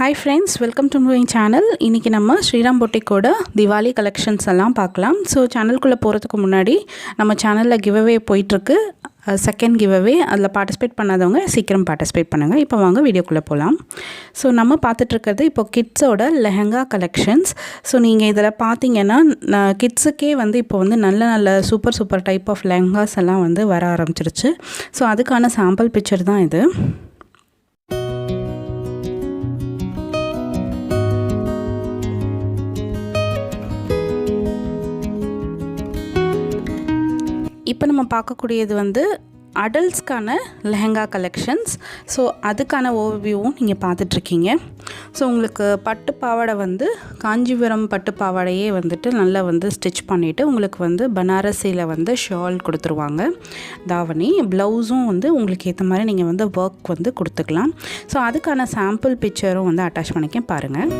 Hi friends, welcome to my channel. இன்னைக்கு நம்ம Sriram பொட்டிக்கோட Diwali collections எல்லாம் பார்க்கலாம். ஸோ சேனலுக்குள்ளே போகிறதுக்கு முன்னாடி நம்ம சேனலில் கிவ்அவே போயிட்டுருக்கு. செகண்ட் கிவ்அவே அதில் பார்ட்டிசிபேட் பண்ணாதவங்க சீக்கிரம் பார்ட்டிசிபேட் பண்ணுங்கள். இப்போ வாங்க வீடியோக்குள்ளே போகலாம். ஸோ நம்ம பார்த்துட்ருக்கிறது இப்போ கிட்ஸோட லெஹங்கா கலெக்ஷன்ஸ். ஸோ நீங்கள் இதில் பார்த்தீங்கன்னா கிட்ஸுக்கே வந்து இப்போ வந்து நல்ல சூப்பர் டைப் ஆஃப் லெஹங்காஸ் எல்லாம் வந்து வர ஆரம்பிச்சிருச்சு. ஸோ அதுக்கான சாம்பிள் பிக்சர் தான் இது. இப்போ நம்ம பார்க்கக்கூடியது வந்து அடல்ட்ஸ்க்கான லெஹங்கா கலெக்ஷன்ஸ். ஸோ அதுக்கான ஓவர்வியூவும் நீங்கள் பார்த்துட்ருக்கீங்க. ஸோ உங்களுக்கு பட்டு பாவாடை வந்து காஞ்சிபுரம் பட்டு பாவாடையே வந்துட்டு நல்லா வந்து ஸ்டிச் பண்ணிவிட்டு உங்களுக்கு வந்து பனாரசியில் வந்து ஷால் கொடுத்துருவாங்க. தாவணி ப்ளவுஸும் வந்து உங்களுக்கு ஏற்ற மாதிரி நீங்கள் வந்து ஒர்க் வந்து கொடுத்துக்கலாம். ஸோ அதுக்கான சாம்பிள் பிக்சரும் வந்து அட்டாச் பண்ணிக்க பாருங்கள்.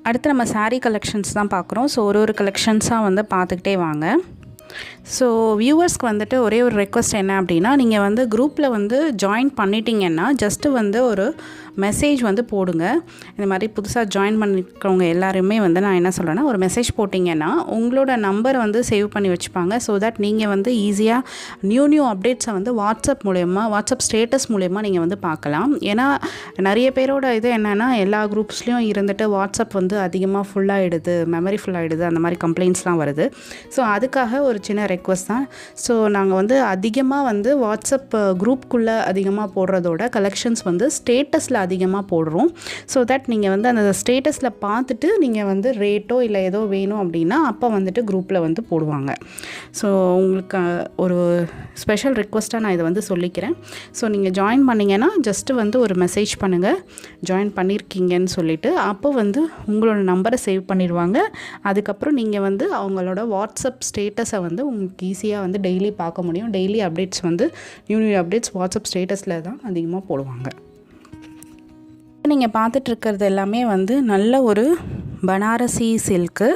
அடுத்து நம்ம சாரீ கலெக்ஷன்ஸ் தான் பார்க்குறோம். ஸோ ஒரு கலெக்ஷன்ஸாக வந்து பார்த்துக்கிட்டே வாங்க. ஸோ வியூவர்ஸ்க்கு வந்துட்டு ஒரே ஒரு ரெக்வஸ்ட் என்ன அப்படின்னா, நீங்கள் வந்து குரூப்பில் வந்து ஜாயின் பண்ணிட்டீங்கன்னா ஜஸ்ட்டு வந்து ஒரு மெசேஜ் வந்து போடுங்க. இந்த மாதிரி புதுசாக ஜாயின் பண்ணிக்கிறவங்க எல்லாருமே வந்து நான் என்ன சொல்கிறேன்னா, ஒரு மெசேஜ் போட்டிங்கன்னா உங்களோட நம்பரை வந்து சேவ் பண்ணி வச்சுப்பாங்க. ஸோ தட் நீங்கள் வந்து ஈஸியாக நியூ அப்டேட்ஸை வந்து வாட்ஸ்அப் ஸ்டேட்டஸ் மூலயமா நீங்கள் வந்து பார்க்கலாம். ஏன்னா நிறைய பேரோட இது என்னென்னா, எல்லா குரூப்ஸ்லேயும் இருந்துட்டு வாட்ஸ்அப் வந்து அதிகமாக ஃபுல்லாகிடுது, மெமரி ஃபுல்லாகிடுது, அந்த மாதிரி கம்ப்ளைண்ட்ஸ்லாம் வருது. ஸோ அதுக்காக ஒரு சின்ன ரெக்வஸ்ட் தான். ஸோ நாங்கள் வந்து அதிகமாக வந்து வாட்ஸ்அப் குரூப்புக்குள்ளே அதிகமாக போடுறதோட கலெக்ஷன்ஸ் வந்து ஸ்டேட்டஸில் அதிகமாக போடுறோம். ஸோ தட் நீங்கள் வந்து அந்த ஸ்டேட்டஸில் பார்த்துட்டு நீங்கள் வந்து ரேட்டோ இல்லை ஏதோ வேணும் அப்படின்னா அப்போ வந்துட்டு குரூப்பில் வந்து போடுவாங்க. ஸோ உங்களுக்கு ஒரு ஸ்பெஷல் ரெக்வஸ்ட்டாக நான் இதை வந்து சொல்லிக்கிறேன். ஸோ நீங்கள் ஜாயின் பண்ணிங்கன்னா ஜஸ்ட்டு வந்து ஒரு மெசேஜ் பண்ணுங்கள், ஜாயின் பண்ணியிருக்கீங்கன்னு சொல்லிவிட்டு. அப்போ வந்து உங்களோட நம்பரை சேவ் பண்ணிடுவாங்க. அதுக்கப்புறம் நீங்கள் வந்து அவங்களோட வாட்ஸ்அப் ஸ்டேட்டஸை வந்து உங்களுக்கு ஈஸியாக வந்து டெய்லி பார்க்க முடியும். டெய்லி அப்டேட்ஸ் வந்து நியூ அப்டேட்ஸ் வாட்ஸ்அப் ஸ்டேட்டஸில் தான் அதிகமாக போடுவாங்க. நீங்கள் பார்த்துட்ருக்கிறது எல்லாமே வந்து நல்ல ஒரு பனாரசி சில்க்கு,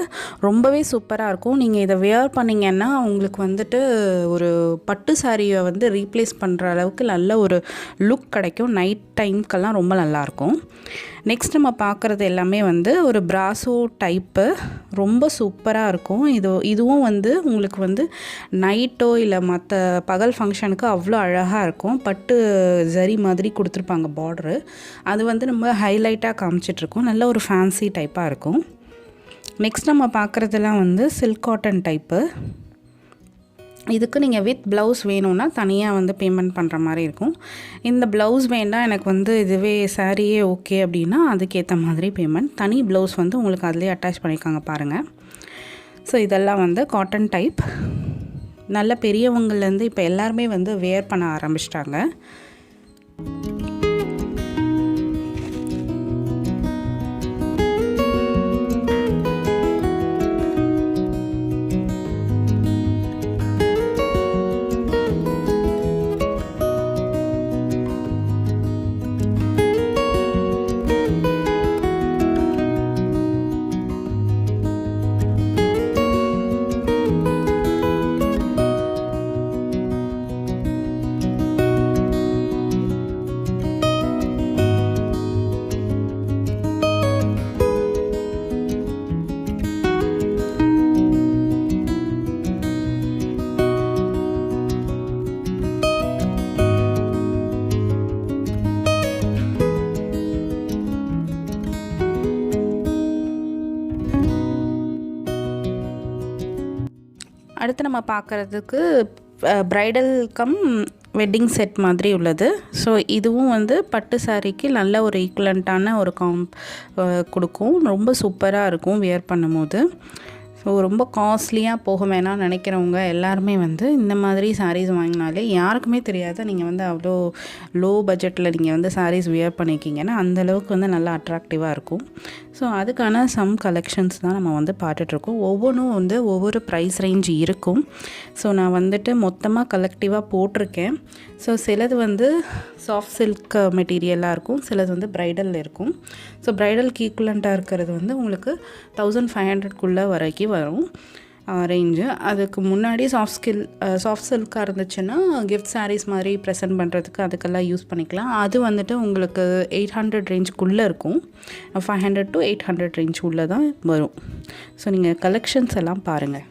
ரொம்பவே சூப்பராக இருக்கும். நீங்கள் இதை வியர் பண்ணிங்கன்னா உங்களுக்கு வந்துட்டு ஒரு பட்டு சாரியை வந்து ரீப்ளேஸ் பண்ணுற அளவுக்கு நல்ல ஒரு லுக் கிடைக்கும். நைட் டைம்க்கெல்லாம் ரொம்ப நல்லாயிருக்கும். நெக்ஸ்ட் நம்ம பார்க்குறது எல்லாமே வந்து ஒரு பிராசோ டைப்பு, ரொம்ப சூப்பராக இருக்கும். இதுவும் வந்து உங்களுக்கு வந்து நைட்டோ இல்லை மற்ற பகல் ஃபங்க்ஷனுக்கு அவ்வளோ அழகாக இருக்கும். பட்டு ஜரி மாதிரி கொடுத்துருப்பாங்க பார்டரு, அது வந்து நம்ம ஹைலைட்டாக காமிச்சிட்ருக்கோம். நல்ல ஒரு ஃபேன்சி டைப்பாக இருக்கும். நெக்ஸ்ட் நம்ம பார்க்குறதுலாம் வந்து சில்க் காட்டன் டைப்பு. இதுக்கு நீங்கள் வித் ப்ளவுஸ் வேணும்னா தனியாக வந்து பேமெண்ட் பண்ணுற மாதிரி இருக்கும். இந்த ப்ளவுஸ் வேண்டாம், எனக்கு வந்து இதுவே சாரியே ஓகே அப்படின்னா அதுக்கேற்ற மாதிரி பேமெண்ட். தனி ப்ளவுஸ் வந்து உங்களுக்கு அதிலே அட்டாச் பண்ணியிருக்காங்க பாருங்கள். ஸோ இதெல்லாம் வந்து காட்டன் டைப். நல்ல பெரியவங்கள்லேருந்து இப்போ எல்லாருமே வந்து வேர் பண்ண ஆரம்பிச்சிட்டாங்க. அடுத்து நம்ம பார்க்குறதுக்கு ப்ரைடல் கம் வெட்டிங் செட் மாதிரி உள்ளது. ஸோ இதுவும் வந்து பட்டு சாரிக்கு நல்ல ஒரு ஈக்குவலண்ட்டான ஒரு கொடுக்கும். ரொம்ப சூப்பராக இருக்கும் வியர் பண்ணும்போது. ஸோ ரொம்ப காஸ்ட்லியாக போக வேணாம்னு நினைக்கிறவங்க எல்லாருமே வந்து இந்த மாதிரி சாரீஸ் வாங்கினாலே யாருக்குமே தெரியாது நீங்கள் வந்து அவ்வளோ லோ பட்ஜெட்டில் நீங்கள் வந்து சாரீஸ் வியர் பண்ணியிருக்கீங்கன்னா அந்தளவுக்கு வந்து நல்லா அட்ராக்டிவாக இருக்கும். ஸோ அதுக்கான சம் கலெக்ஷன்ஸ் தான் நம்ம வந்து பார்த்துட்ருக்கோம். ஒவ்வொன்றும் வந்து ஒவ்வொரு ப்ரைஸ் ரேஞ்ச் இருக்கும். ஸோ நான் வந்துட்டு மொத்தமாக கலெக்டிவாக போட்டிருக்கேன். ஸோ சிலது வந்து சாஃப்ட் சில்க் மெட்டீரியலாக இருக்கும், சிலது வந்து ப்ரைடல் இருக்கும். ஸோ ப்ரைடலுக்கு ஈக்குவலண்ட்டாக இருக்கிறது வந்து உங்களுக்கு 1500க்குள்ளே வரைக்கும் வரும் ரேஞ்சு. அதுக்கு முன்னாடி சாஃப்ட் சில்காக இருந்துச்சுன்னா கிஃப்ட் சாரீஸ் மாதிரி ப்ரெசென்ட் பண்ணுறதுக்கு அதுக்கெல்லாம் யூஸ் பண்ணிக்கலாம். அது வந்துட்டு உங்களுக்கு 800 ரேஞ்சுக்குள்ளே இருக்கும். 500 to 800 ரேஞ்ச் உள்ளே தான் வரும். ஸோ நீங்கள் கலெக்ஷன்ஸ் எல்லாம் பாருங்கள்.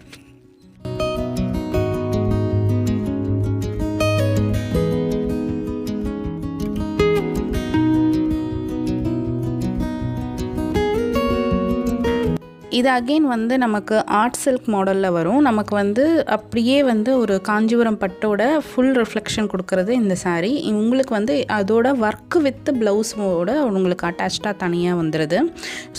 இது அகெயின் வந்து நமக்கு ஆர்ட் சில்க் மாடலில் வரும். நமக்கு வந்து அப்படியே வந்து ஒரு காஞ்சிபுரம் பட்டோட ஃபுல் ரிஃப்ளெக்ஷன் கொடுக்குறது இந்த சாரீ. உங்களுக்கு வந்து அதோட ஒர்க்கு வித் ப்ளவுஸோட உங்களுக்கு அட்டாச்சாக தனியாக வந்துடுது.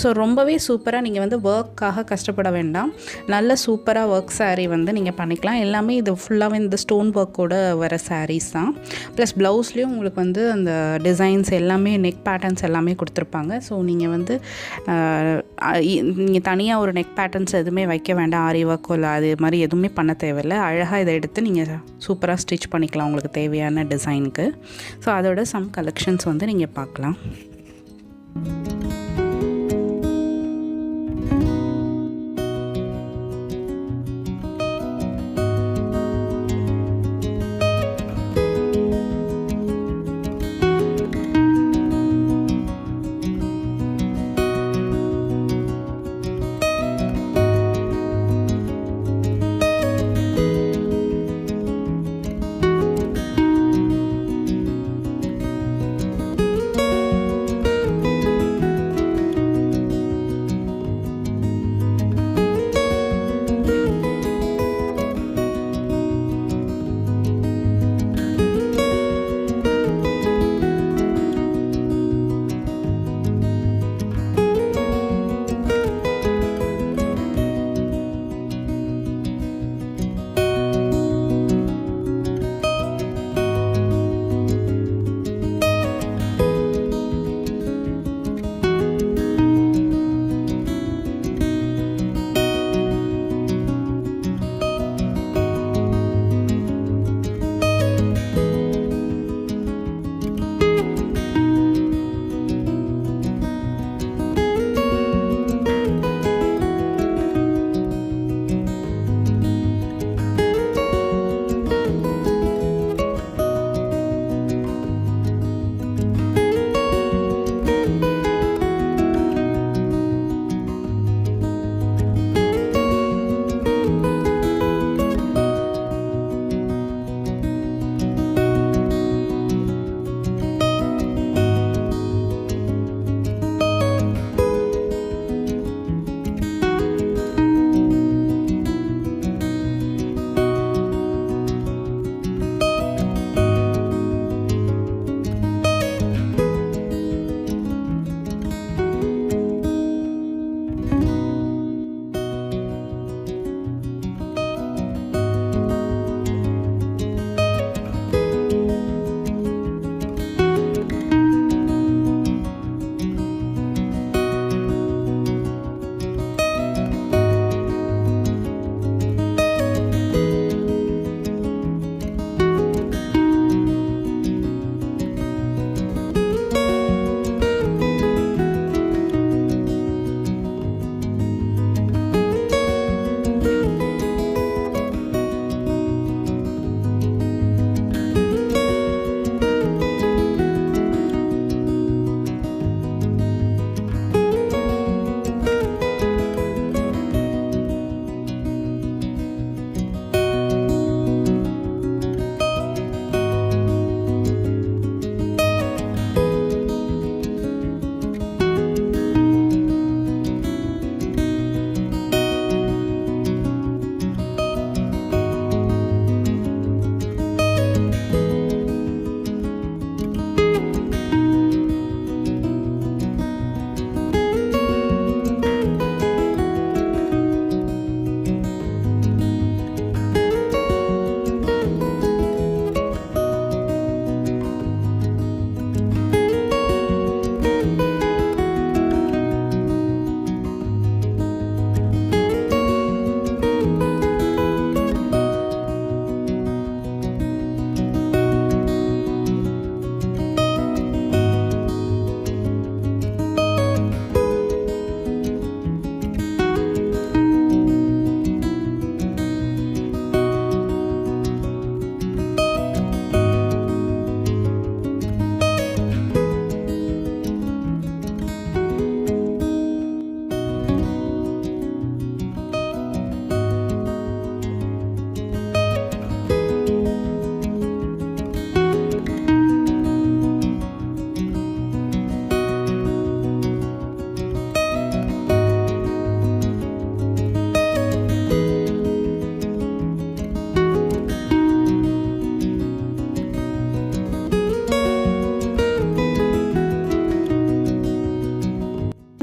ஸோ ரொம்பவே சூப்பராக நீங்கள் வந்து ஒர்க்காக கஷ்டப்பட வேண்டாம். நல்ல சூப்பராக ஒர்க் சாரீ வந்து நீங்கள் பண்ணிக்கலாம். எல்லாமே இது ஃபுல்லாகவே இந்த ஸ்டோன் ஒர்க்கோட வர சாரீஸ் தான். ப்ளஸ் ப்ளவுஸ்லேயும் உங்களுக்கு வந்து அந்த டிசைன்ஸ் எல்லாமே நெக் பேட்டர்ன்ஸ் எல்லாமே கொடுத்துருப்பாங்க. ஸோ நீங்கள் வந்து நீங்கள் தனியாக ஒரு நெக் பேட்டர்ன்ஸ் எதுவுமே வைக்க வேண்டாம். ஆரி ஒர்க்கோ இல்லை அது மாதிரி எதுவுமே பண்ண தேவையில்லை. அழகாக இதை எடுத்து நீங்கள் சூப்பராக ஸ்டிச் பண்ணிக்கலாம் உங்களுக்கு தேவையான டிசைனுக்கு. ஸோ அதோட சம் கலெக்ஷன்ஸ் வந்து நீங்கள் பார்க்கலாம்.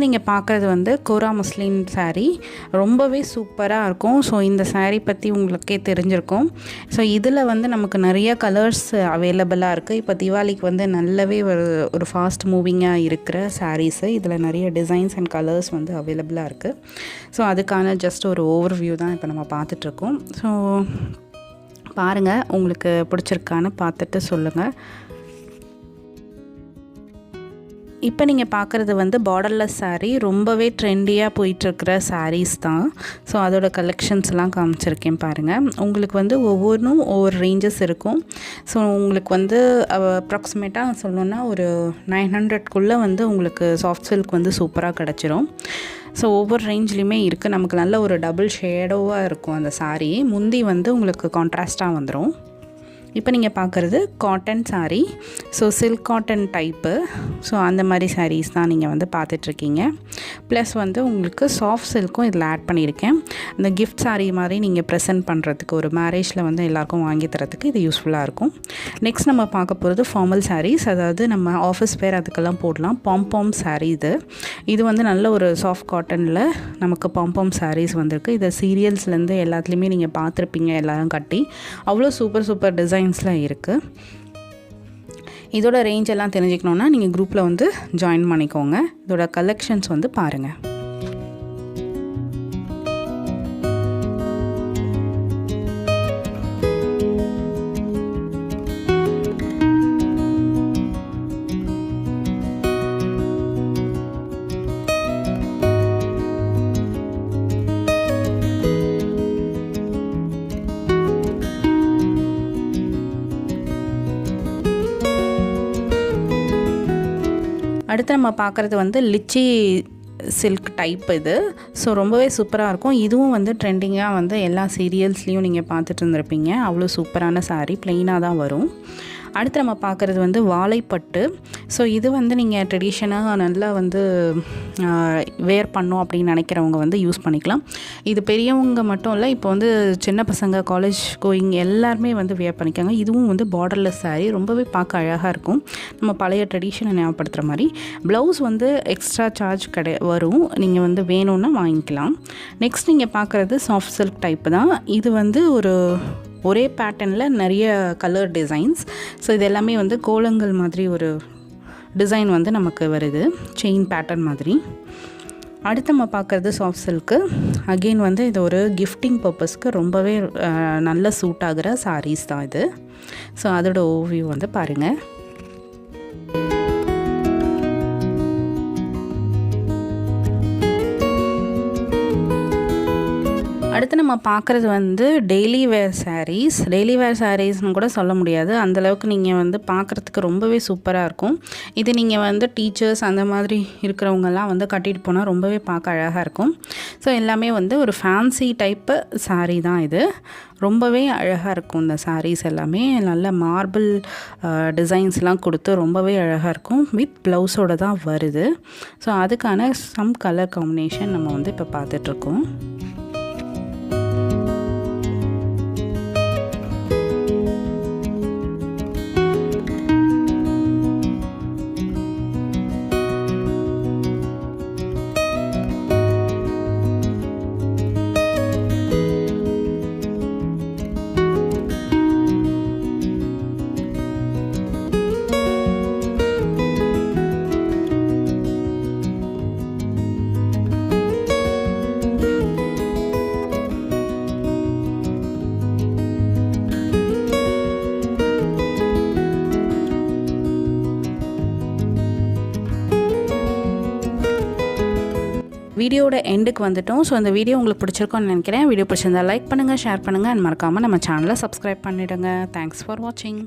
நீங்கள் பார்க்குறது வந்து கோரா முஸ்லீம் saree ரொம்பவே சூப்பராக இருக்கும். ஸோ இந்த saree பற்றி உங்களுக்கே தெரிஞ்சிருக்கும். ஸோ இதில் வந்து நமக்கு நிறைய கலர்ஸ் அவைலபிளாக இருக்குது. இப்போ தீபாவளிக்கு வந்து நல்லாவே ஒரு ஃபாஸ்ட் மூவிங்காக இருக்கிற சாரீஸு. இதில் நிறைய டிசைன்ஸ் அண்ட் கலர்ஸ் வந்து அவைலபிளாக இருக்குது. ஸோ அதுக்கான ஜஸ்ட் ஒரு ஓவர்வியூ தான் இப்போ நம்ம பார்த்துட்ருக்கோம். ஸோ பாருங்கள், உங்களுக்கு பிடிச்சிருக்கான்னு பார்த்துட்டு சொல்லுங்கள். இப்போ நீங்கள் பார்க்குறது வந்து பார்டர்லெஸ் saree, ரொம்பவே ட்ரெண்டியாக போயிட்டுருக்கிற sarees தான். ஸோ அதோட கலெக்ஷன்ஸ்லாம் காமிச்சிருக்கேன் பாருங்கள். உங்களுக்கு வந்து ஒவ்வொன்றும் ஒவ்வொரு ரேஞ்சஸ் இருக்கும். ஸோ உங்களுக்கு வந்து அப்ராக்சிமேட்டாக சொல்லணுன்னா ஒரு 900க்குள்ளே வந்து உங்களுக்கு சாஃப்ட் சில்க் வந்து சூப்பராக கிடச்சிரும். ஸோ ஒவ்வொரு ரேஞ்ச்லேயுமே இருக்குது. நமக்கு நல்ல ஒரு டபுள் ஷேடோவாக இருக்கும் அந்த saree. முந்தி வந்து உங்களுக்கு கான்ட்ராஸ்ட்டாக வந்துடும். இப்போ நீங்கள் பார்க்குறது cotton saree. So silk cotton type. So அந்த மாதிரி sarees தான் நீங்கள் வந்து பார்த்துட்ருக்கீங்க. ப்ளஸ் வந்து உங்களுக்கு சாஃப்ட் சில்க்கும் இதில் ஆட் பண்ணியிருக்கேன். இந்த கிஃப்ட் saree மாதிரி நீங்கள் ப்ரெசென்ட் பண்ணுறதுக்கு, ஒரு மேரேஜில் வந்து எல்லாேருக்கும் வாங்கி தரத்துக்கு இது யூஸ்ஃபுல்லாக இருக்கும். நெக்ஸ்ட் நம்ம பார்க்க போகிறது ஃபார்மல் sarees. அதாவது நம்ம ஆஃபீஸ் வேர் அதுக்கெல்லாம் போடலாம். பாம் saree இது வந்து நல்ல ஒரு சாஃப்ட் காட்டனில் நமக்கு பாம் sarees வந்திருக்கு. இதை சீரியல்ஸ்லேருந்து எல்லாத்துலேயுமே நீங்கள் பார்த்துருப்பீங்க, எல்லோரும் கட்டி அவ்வளோ சூப்பர் டிசைன்ஸில் இருக்குது. இதோட ரேஞ்ச் எல்லாம் தெரிஞ்சுக்கணுன்னா நீங்கள் குரூப்பில் வந்து ஜாயின் பண்ணிக்கோங்க. இதோட கலெக்ஷன்ஸ் வந்து பாருங்கள். அடுத்து நம்ம பார்க்குறது வந்து லிச்சி சில்க் டைப் இது. ஸோ ரொம்பவே சூப்பராக இருக்கும். இதுவும் வந்து ட்ரெண்டிங்காக வந்து எல்லா சீரியல்ஸ்லேயும் நீங்கள் பார்த்துட்டு இருந்திருப்பீங்க. அவ்வளோ சூப்பரான saree, ப்ளெயினாக தான் வரும். அடுத்து நம்ம பார்க்குறது வந்து வாழைப்பட்டு. ஸோ இது வந்து நீங்கள் ட்ரெடிஷனாக நல்லா வந்து வேர் பண்ணோம் அப்படின்னு நினைக்கிறவங்க வந்து யூஸ் பண்ணிக்கலாம். இது பெரியவங்க மட்டும் இல்லை, இப்போ வந்து சின்ன பசங்க, காலேஜ் கோயிங் எல்லாருமே வந்து வேர் பண்ணிக்காங்க. இதுவும் வந்து பார்டர்லெஸ் saree, ரொம்பவே பார்க்க அழகாக இருக்கும். நம்ம பழைய ட்ரெடிஷனை ஞாபகப்படுத்துகிற மாதிரி. ப்ளவுஸ் வந்து எக்ஸ்ட்ரா சார்ஜ் வரும், நீங்கள் வந்து வேணும்னா வாங்கிக்கலாம். நெக்ஸ்ட் நீங்கள் பார்க்குறது சாஃப்ட் சில்க் டைப்பு தான். இது வந்து ஒரே பேட்டர்னில் நிறைய கலர் டிசைன்ஸ். ஸோ இது எல்லாமே வந்து கோலங்கள் மாதிரி ஒரு டிசைன் வந்து நமக்கு வருது, செயின் பேட்டர்ன் மாதிரி. அடுத்து நம்ம பார்க்குறது சாஃப்ட் சில்க்கு. அகெயின் வந்து இது ஒரு கிஃப்டிங் பர்பஸ்க்கு ரொம்பவே நல்ல சூட் ஆகிற sarees தான் இது. ஸோ அதோட ஓவியூ வந்து பாருங்கள். அடுத்து நம்ம பார்க்குறது வந்து daily wear sarees. Daily wear sareesனு கூட சொல்ல முடியாது, அந்தளவுக்கு நீங்கள் வந்து பார்க்குறதுக்கு ரொம்பவே சூப்பராக இருக்கும். இது நீங்கள் வந்து டீச்சர்ஸ் அந்த மாதிரி இருக்கிறவங்கெல்லாம் வந்து கட்டிட்டு போனால் ரொம்பவே பார்க்க அழகாக இருக்கும். ஸோ எல்லாமே வந்து ஒரு ஃபேன்சி டைப்பு saree தான் இது. ரொம்பவே அழகாக இருக்கும் இந்த sarees எல்லாமே. நல்ல மார்பிள் டிசைன்ஸ்லாம் கொடுத்து ரொம்பவே அழகாக இருக்கும். வித் ப்ளவுஸோடு தான் வருது. ஸோ அதுக்கான சம் கலர் காம்பினேஷன் நம்ம வந்து இப்போ பார்த்துட்ருக்கோம். வீடியோட எண்டுக்கு வந்துட்டோம். ஸோ இந்த வீடியோ உங்களுக்கு பிடிச்சிருக்கோன்னு நினைக்கிறேன். வீடியோ பிடிச்சிருந்தா லைக் பண்ணுங்கள், ஷேர் பண்ணுங்கள், அண்ட் மறக்காமல் நம்ம சேனலை சப்ஸ்கிரைப் பண்ணிவிடுங்க. தேங்க்ஸ் ஃபார் வாட்சிங்.